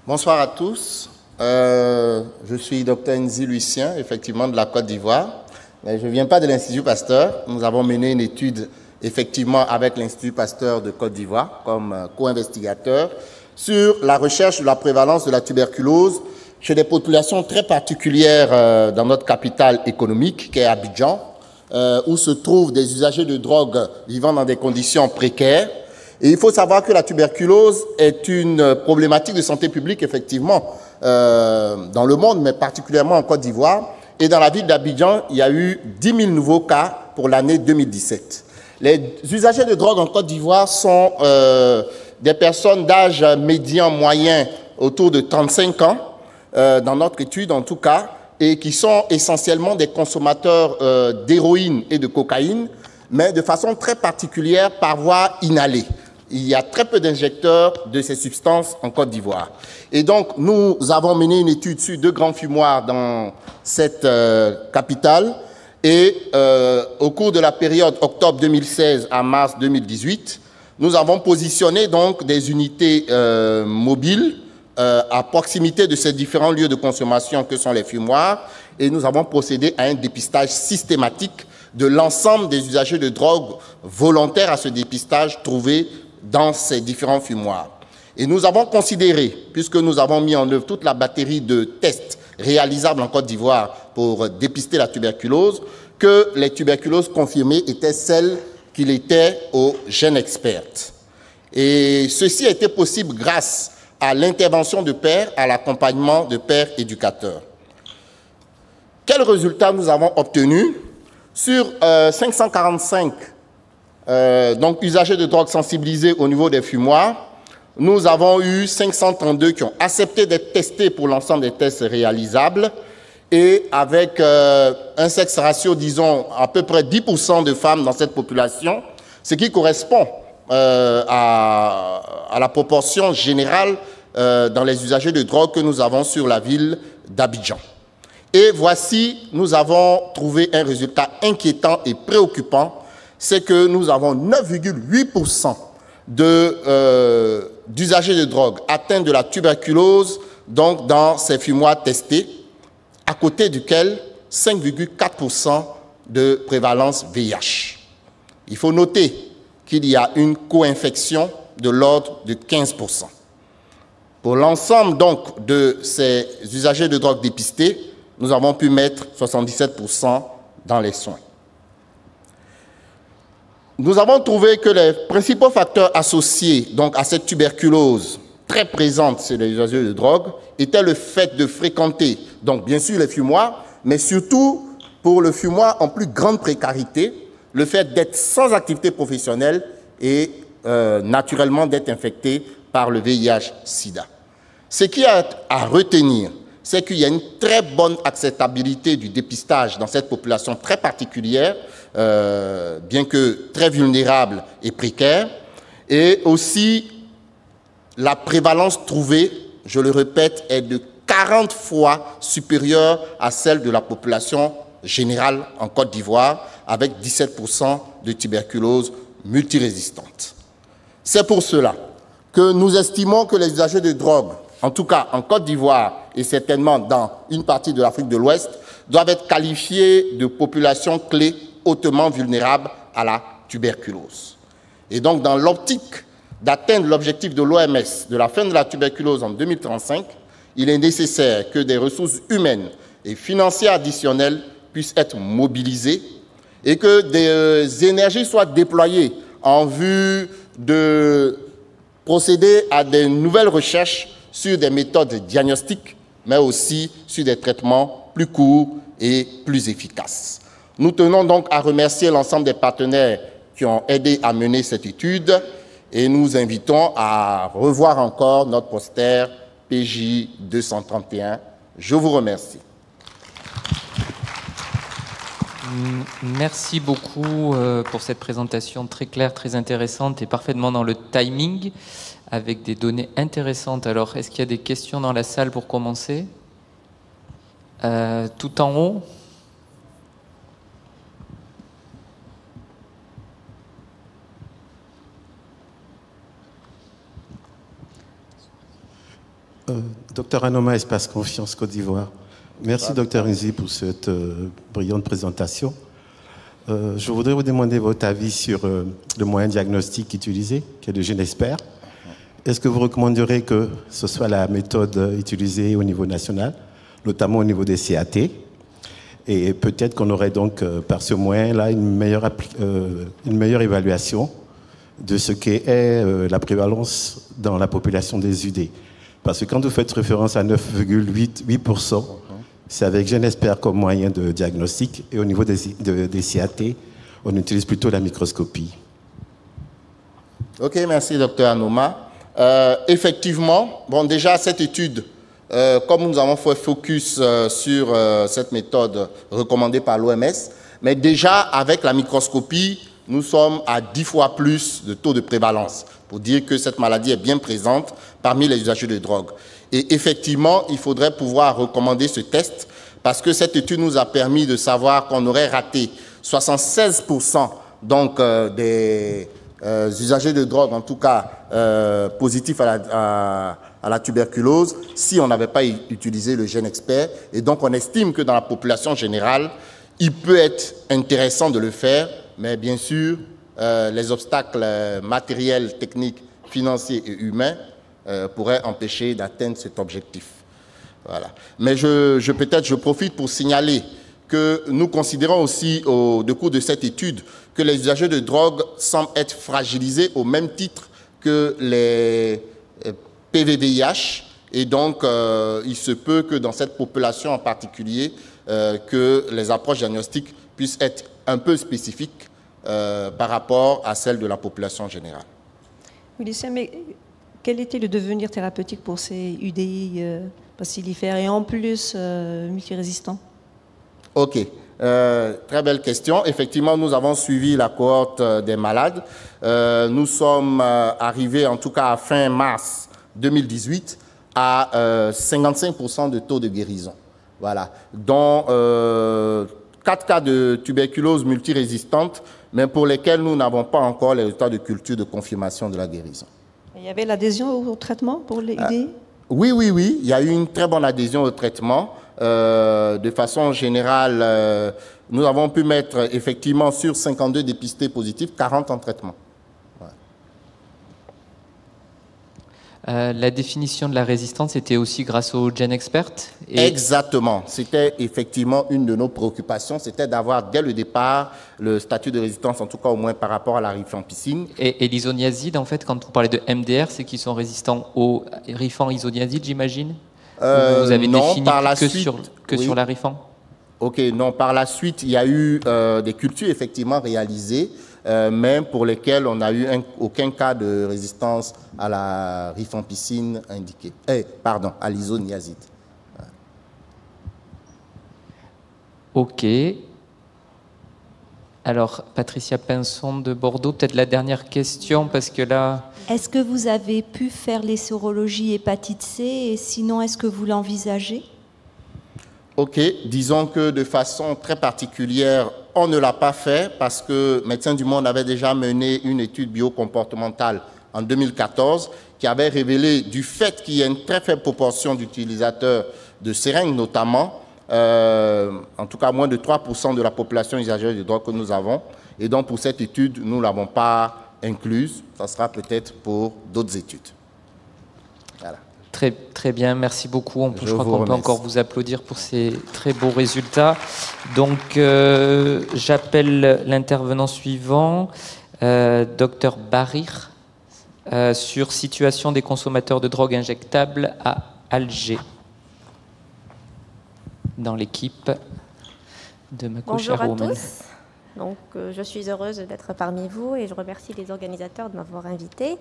Bonsoir à tous. Je suis Dr Nzi Lucien, effectivement de la Côte d'Ivoire. Mais je ne viens pas de l'Institut Pasteur. Nous avons mené une étude, effectivement, avec l'Institut Pasteur de Côte d'Ivoire comme co-investigateur sur la recherche de la prévalence de la tuberculose chez des populations très particulières dans notre capitale économique, qui est Abidjan, où se trouvent des usagers de drogue vivant dans des conditions précaires. Et il faut savoir que la tuberculose est une problématique de santé publique, effectivement, dans le monde, mais particulièrement en Côte d'Ivoire. Et dans la ville d'Abidjan, il y a eu 10 000 nouveaux cas pour l'année 2017. Les usagers de drogue en Côte d'Ivoire sont des personnes d'âge médian moyen autour de 35 ans, dans notre étude en tout cas, et qui sont essentiellement des consommateurs d'héroïne et de cocaïne, mais de façon très particulière par voie inhalée. Il y a très peu d'injecteurs de ces substances en Côte d'Ivoire. Et donc, nous avons mené une étude sur 2 grands fumoirs dans cette capitale. Et au cours de la période octobre 2016 à mars 2018, nous avons positionné donc des unités mobiles à proximité de ces différents lieux de consommation que sont les fumoirs. Et nous avons procédé à un dépistage systématique de l'ensemble des usagers de drogue volontaires à ce dépistage trouvés dans ces différents fumoirs. Et nous avons considéré, puisque nous avons mis en œuvre toute la batterie de tests réalisables en Côte d'Ivoire pour dépister la tuberculose, que les tuberculoses confirmées étaient celles qu'il était aux jeunes expertes. Et ceci a été possible grâce à l'intervention de pairs, à l'accompagnement de pairs éducateurs. Quels résultats nous avons obtenus? Sur 545 donc usagers de drogue sensibilisés au niveau des fumoirs, nous avons eu 532 qui ont accepté d'être testés pour l'ensemble des tests réalisables et avec un sexe ratio, disons, à peu près 10% de femmes dans cette population, ce qui correspond à la proportion générale dans les usagers de drogue que nous avons sur la ville d'Abidjan. Et voici, nous avons trouvé un résultat inquiétant et préoccupant, c'est que nous avons 9,8% d'usagers de drogue atteints de la tuberculose, donc dans ces fumoirs testés, à côté duquel 5,4% de prévalence VIH. Il faut noter qu'il y a une co-infection de l'ordre de 15%. Pour l'ensemble donc de ces usagers de drogue dépistés, nous avons pu mettre 77% dans les soins. Nous avons trouvé que les principaux facteurs associés donc, à cette tuberculose très présente chez les usagers de drogue étaient le fait de fréquenter, donc bien sûr les fumoirs, mais surtout pour le fumoir en plus grande précarité, le fait d'être sans activité professionnelle et naturellement d'être infecté par le VIH-Sida. Ce qui est à retenir, c'est qu'il y a une très bonne acceptabilité du dépistage dans cette population très particulière, bien que très vulnérable et précaire, et aussi la prévalence trouvée, je le répète, est de 40 fois supérieure à celle de la population générale en Côte d'Ivoire, avec 17% de tuberculose multirésistante. C'est pour cela que nous estimons que les usagers de drogue, en tout cas en Côte d'Ivoire et certainement dans une partie de l'Afrique de l'Ouest, doivent être qualifiés de populations clés hautement vulnérables à la tuberculose. Et donc, dans l'optique d'atteindre l'objectif de l'OMS de la fin de la tuberculose en 2035, il est nécessaire que des ressources humaines et financières additionnelles puissent être mobilisées et que des énergies soient déployées en vue de procéder à de nouvelles recherches sur des méthodes de diagnostic, mais aussi sur des traitements plus courts et plus efficaces. Nous tenons donc à remercier l'ensemble des partenaires qui ont aidé à mener cette étude et nous invitons à revoir encore notre poster PJ 231. Je vous remercie. Merci beaucoup pour cette présentation très claire, très intéressante et parfaitement dans le timing, avec des données intéressantes. Alors, est-ce qu'il y a des questions dans la salle pour commencer? Tout en haut. Docteur Anoma, Espace Confiance Côte d'Ivoire. Merci, Docteur Nzi, pour cette brillante présentation. Je voudrais vous demander votre avis sur le moyen diagnostique utilisé, qui est le GeneXpert. Est-ce que vous recommanderez que ce soit la méthode utilisée au niveau national, notamment au niveau des CAT? Et peut-être qu'on aurait donc, par ce moyen-là, une meilleure évaluation de ce qu'est la prévalence dans la population des UD. Parce que quand vous faites référence à 9,8%, c'est avec GeneXpert comme moyen de diagnostic, et au niveau des CAT, on utilise plutôt la microscopie. Ok, merci, docteur Anoma. Effectivement, bon, déjà, cette étude, comme nous avons fait focus sur cette méthode recommandée par l'OMS, mais déjà, avec la microscopie, nous sommes à 10 fois plus de taux de prévalence, pour dire que cette maladie est bien présente parmi les usagers de drogue. Et effectivement, il faudrait pouvoir recommander ce test, parce que cette étude nous a permis de savoir qu'on aurait raté 76% donc, des usagers de drogue, en tout cas positifs à la tuberculose, si on n'avait pas utilisé le GeneXpert. Et donc, on estime que dans la population générale, il peut être intéressant de le faire, mais bien sûr, les obstacles matériels, techniques, financiers et humains pourraient empêcher d'atteindre cet objectif. Voilà. Mais je profite pour signaler que nous considérons aussi, au cours de cette étude, que les usagers de drogue semblent être fragilisés au même titre que les PVVIH. Et donc, il se peut que dans cette population en particulier, que les approches diagnostiques puissent être un peu spécifiques par rapport à celles de la population générale. Oui, Lucien, mais quel était le devenir thérapeutique pour ces UDI bacillifères et en plus multirésistants? Ok, très belle question. Effectivement, nous avons suivi la cohorte des malades. Nous sommes arrivés, en tout cas à fin mars 2018, à 55% de taux de guérison. Voilà, dont 4 cas de tuberculose multirésistante, mais pour lesquels nous n'avons pas encore les résultats de culture de confirmation de la guérison. Il y avait l'adhésion au traitement pour les UDI? Oui, il y a eu une très bonne adhésion au traitement. De façon générale, nous avons pu mettre effectivement sur 52 dépistés positifs, 40 en traitement. La définition de la résistance était aussi grâce au GeneXpert Exactement. C'était effectivement une de nos préoccupations, c'était d'avoir dès le départ le statut de résistance, en tout cas au moins par rapport à la rifampicine. Et l'isoniazide, en fait, quand vous parlez de MDR, c'est qu'ils sont résistants au rifampicine, j'imagine? Vous avez défini que sur la rifan? Ok, non, par la suite, il y a eu des cultures effectivement réalisées, mais pour lesquelles on n'a eu aucun cas de résistance à la rifampicine indiquée. Pardon, à l'isoniazide. Ok. Alors, Patricia Pinson de Bordeaux, peut-être la dernière question, parce que là... Est-ce que vous avez pu faire les sérologies hépatite C et sinon, est-ce que vous l'envisagez? Ok, disons que de façon très particulière, on ne l'a pas fait parce que Médecins du Monde avait déjà mené une étude biocomportementale en 2014 qui avait révélé du fait qu'il y a une très faible proportion d'utilisateurs de seringues notamment, en tout cas moins de 3% de la population usagère de drogue que nous avons. Et donc pour cette étude, nous ne l'avons pas incluse. Ça sera peut-être pour d'autres études. Voilà. Très bien, merci beaucoup. Je crois qu'on peut encore vous applaudir pour ces très beaux résultats. Donc, j'appelle l'intervenant suivant, Dr Barir, sur situation des consommateurs de drogue injectable à Alger, dans l'équipe de Mako Charoun. Bonjour à tous. Donc, je suis heureuse d'être parmi vous et je remercie les organisateurs de m'avoir invitée.